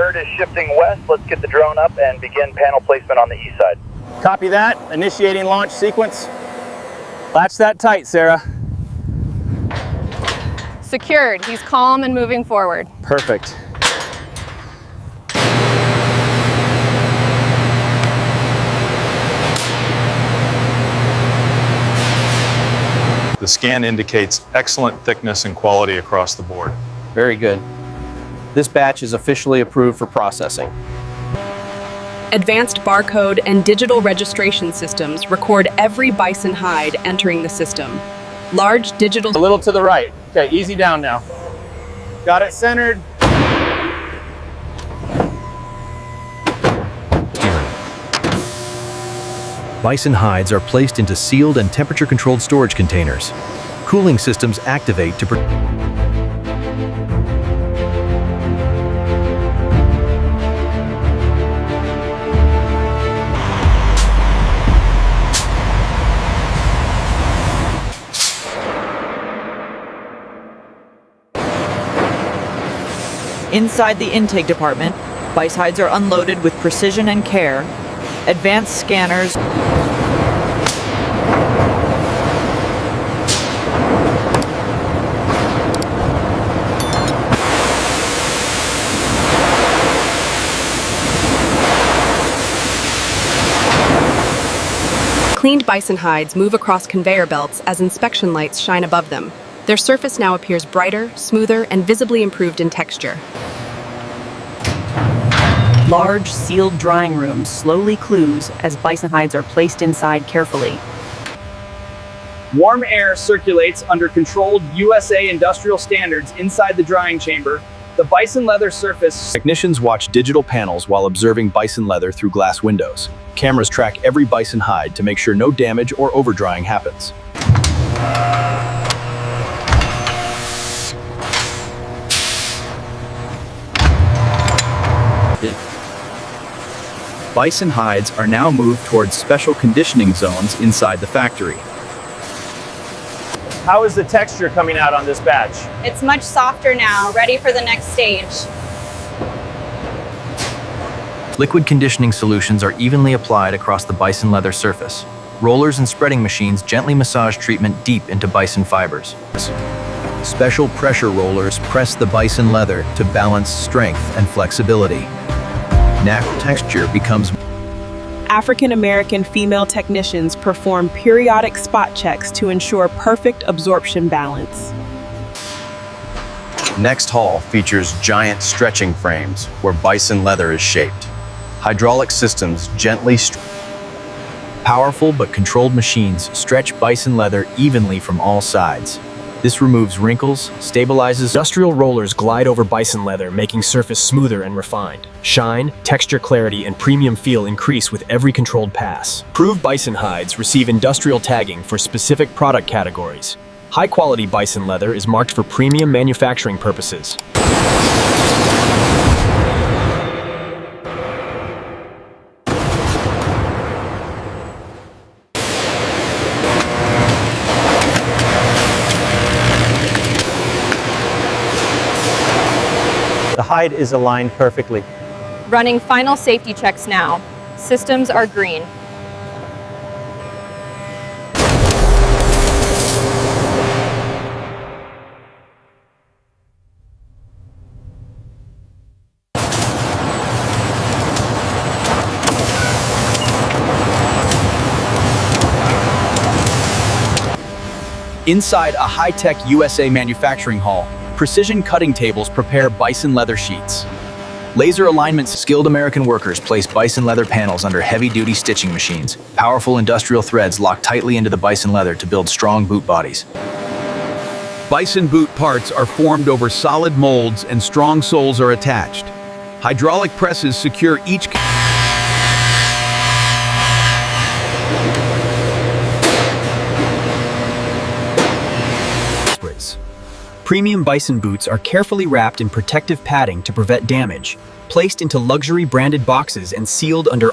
third is shifting west. Let's get the drone up and begin panel placement on the east side. Copy that. Initiating launch sequence. Latch that tight, Sarah. Secured. He's calm and moving forward. Perfect. The scan indicates excellent thickness and quality across the board. Very good. This batch is officially approved for processing. Advanced barcode and digital registration systems record every bison hide entering the system. Large digital... A little to the right. Okay, easy down now. Got it centered. Bison hides are placed into sealed and temperature-controlled storage containers. Cooling systems activate to Inside the intake department, bison hides are unloaded with precision and care. Advanced scanners Cleaned bison hides move across conveyor belts as inspection lights shine above them. Their surface now appears brighter, smoother, and visibly improved in texture. Large, sealed drying rooms slowly close as bison hides are placed inside carefully. Warm air circulates under controlled USA industrial standards inside the drying chamber. The bison leather surface... Technicians watch digital panels while observing bison leather through glass windows. Cameras track every bison hide to make sure no damage or overdrying happens. Bison hides are now moved towards special conditioning zones inside the factory. How is the texture coming out on this batch? It's much softer now, ready for the next stage. Liquid conditioning solutions are evenly applied across the bison leather surface. Rollers and spreading machines gently massage treatment deep into bison fibers. Special pressure rollers press the bison leather to balance strength and flexibility. Natural texture becomes... African-American female technicians perform periodic spot checks to ensure perfect absorption balance. Next hall features giant stretching frames where bison leather is shaped. Hydraulic systems gently powerful but controlled machines stretch bison leather evenly from all sides. This removes wrinkles, stabilizes... Industrial rollers glide over bison leather, making surface smoother and refined. Shine, texture clarity, and premium feel increase with every controlled pass. Approved bison hides receive industrial tagging for specific product categories. High-quality bison leather is marked for premium manufacturing purposes. The hide is aligned perfectly. Running final safety checks now. Systems are green. Inside a high-tech USA manufacturing hall, precision cutting tables prepare bison leather sheets. Laser alignments. Skilled American workers place bison leather panels under heavy-duty stitching machines. Powerful industrial threads lock tightly into the bison leather to build strong boot bodies. Bison boot parts are formed over solid molds and strong soles are attached. Hydraulic presses secure each... Premium bison boots are carefully wrapped in protective padding to prevent damage, placed into luxury branded boxes and sealed under...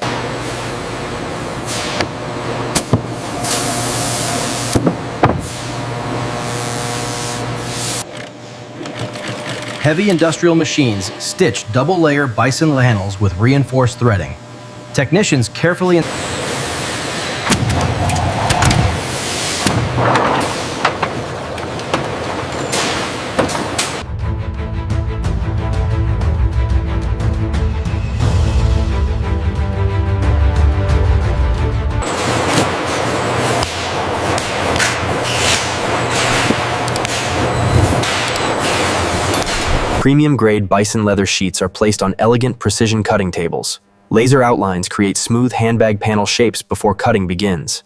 Heavy industrial machines stitch double-layer bison panels with reinforced threading. Technicians carefully Premium-grade bison leather sheets are placed on elegant precision cutting tables. Laser outlines create smooth handbag panel shapes before cutting begins.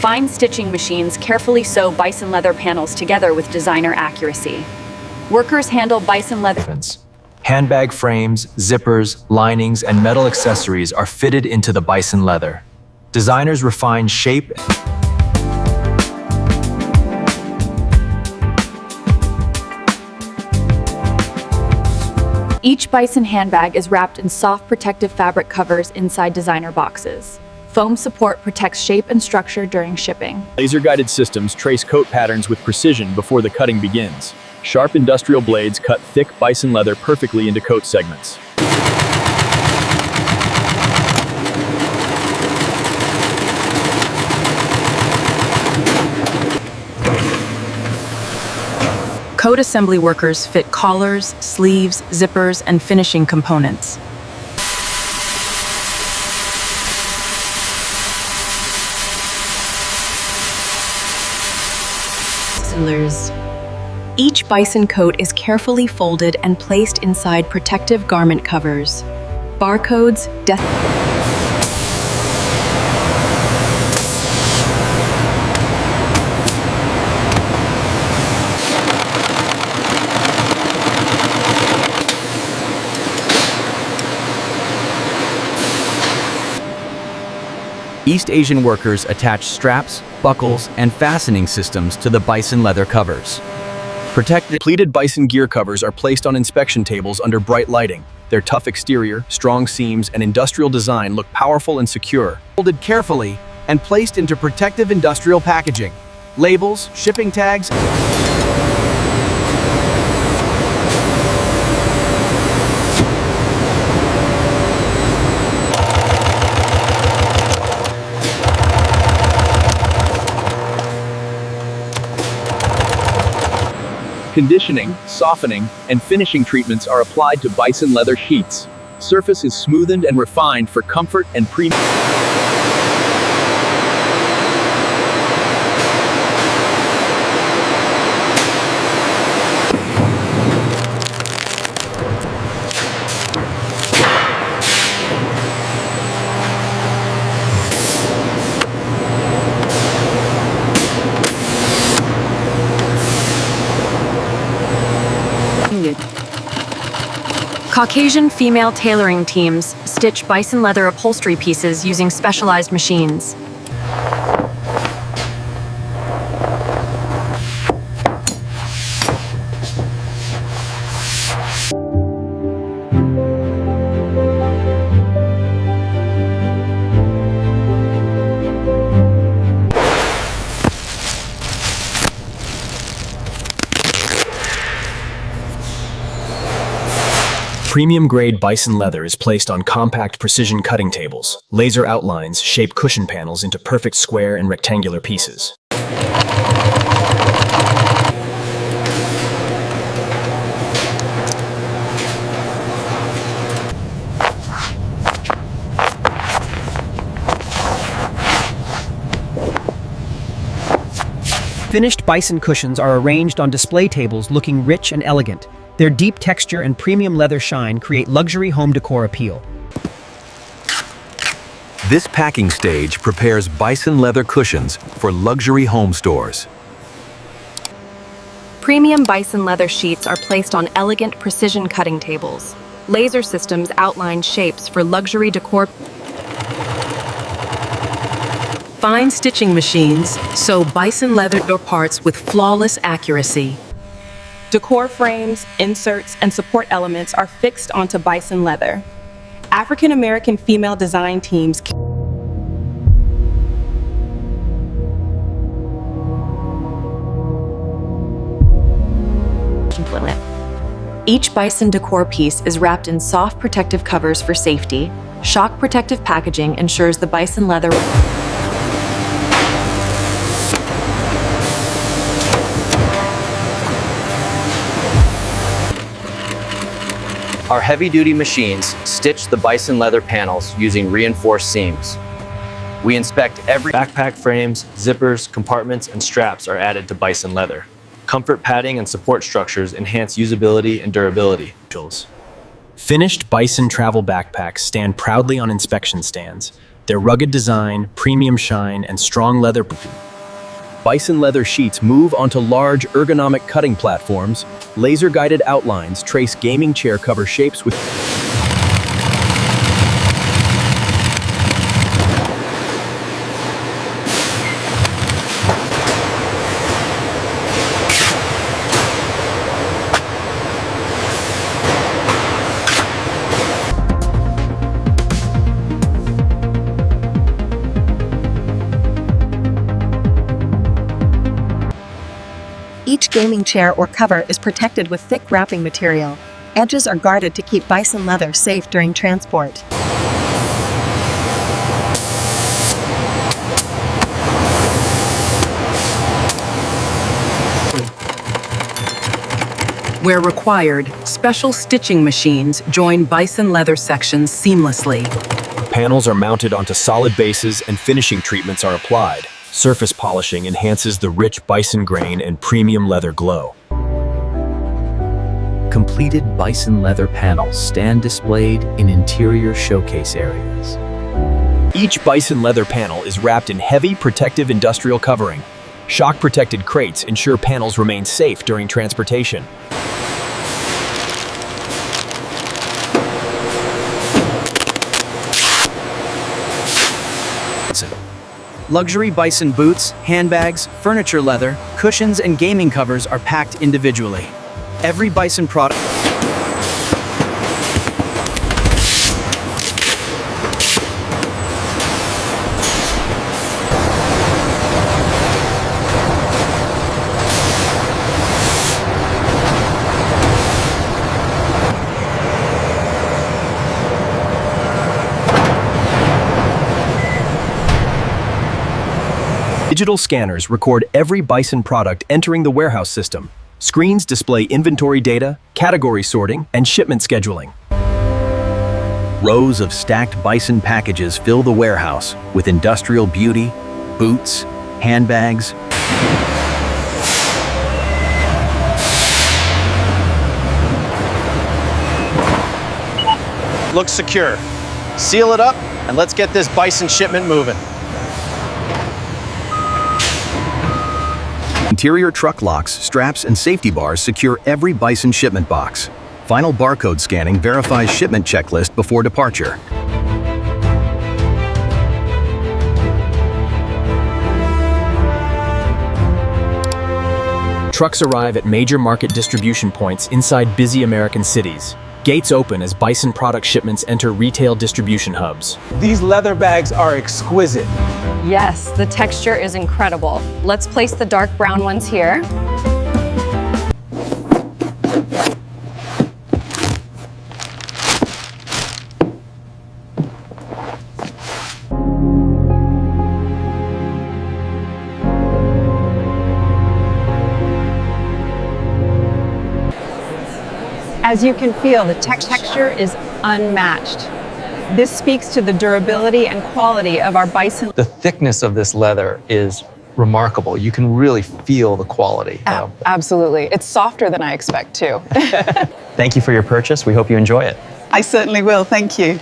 Fine stitching machines carefully sew bison leather panels together with designer accuracy. Workers handle bison leather. Handbag frames, zippers, linings, and metal accessories are fitted into the bison leather. Designers refine shape. Each bison handbag is wrapped in soft protective fabric covers inside designer boxes. Foam support protects shape and structure during shipping. Laser-guided systems trace coat patterns with precision before the cutting begins. Sharp industrial blades cut thick bison leather perfectly into coat segments. Coat assembly workers fit collars, sleeves, zippers, and finishing components. Each bison coat is carefully folded and placed inside protective garment covers. Barcodes, East Asian workers attach straps, buckles, and fastening systems to the bison leather covers. Pleated bison gear covers are placed on inspection tables under bright lighting. Their tough exterior, strong seams, and industrial design look powerful and secure. Folded carefully and placed into protective industrial packaging. Labels, shipping tags. Conditioning, softening, and finishing treatments are applied to bison leather sheets. Surface is smoothened and refined for comfort and premium. Caucasian female tailoring teams stitch bison leather upholstery pieces using specialized machines. Premium-grade bison leather is placed on compact precision cutting tables. Laser outlines shape cushion panels into perfect square and rectangular pieces. Finished bison cushions are arranged on display tables looking rich and elegant. Their deep texture and premium leather shine create luxury home decor appeal. This packing stage prepares bison leather cushions for luxury home stores. Premium bison leather sheets are placed on elegant precision cutting tables. Laser systems outline shapes for luxury decor. Fine stitching machines sew bison leather door parts with flawless accuracy. Decor frames, inserts, and support elements are fixed onto bison leather. African American female design teams Implement. Each Bison decor piece is wrapped in soft protective covers for safety. Shock protective packaging ensures the Bison leather. Our heavy-duty machines stitch the Bison leather panels using reinforced seams. We inspect every backpack frames, zippers, compartments, and straps are added to Bison leather. Comfort padding and support structures enhance usability and durability. Finished Bison travel backpacks stand proudly on inspection stands. Their rugged design, premium shine, and strong leather. Bison leather sheets move onto large ergonomic cutting platforms. Laser-guided outlines trace gaming chair cover shapes with Each gaming chair or cover is protected with thick wrapping material. Edges are guarded to keep Bison leather safe during transport. Where required, special stitching machines join Bison leather sections seamlessly. Panels are mounted onto solid bases and finishing treatments are applied. Surface polishing enhances the rich Bison grain and premium leather glow. Completed Bison leather panels stand displayed in interior showcase areas. Each Bison leather panel is wrapped in heavy protective industrial covering. Shock-protected crates ensure panels remain safe during transportation. Luxury Bison boots, handbags, furniture leather, cushions, and gaming covers are packed individually. Every Bison product Digital scanners record every Bison product entering the warehouse system. Screens display inventory data, category sorting, and shipment scheduling. Rows of stacked Bison packages fill the warehouse with industrial beauty, boots, handbags. Looks secure. Seal it up, and let's get this Bison shipment moving. Interior truck locks, straps, and safety bars secure every Bison shipment box. Final barcode scanning verifies shipment checklist before departure. Trucks arrive at major market distribution points inside busy American cities. Gates open as Bison product shipments enter retail distribution hubs. These leather bags are exquisite. Yes, the texture is incredible. Let's place the dark brown ones here. As you can feel, the texture is unmatched. This speaks to the durability and quality of our Bison. The thickness of this leather is remarkable. You can really feel the quality. Absolutely. It's softer than I expect, too. Thank you for your purchase. We hope you enjoy it. I certainly will. Thank you.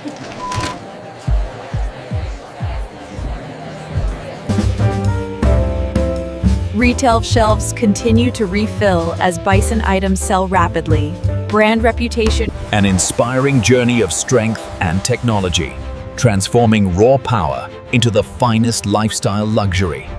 Retail shelves continue to refill as Bison items sell rapidly. Brand reputation. An inspiring journey of strength and technology, transforming raw power into the finest lifestyle luxury.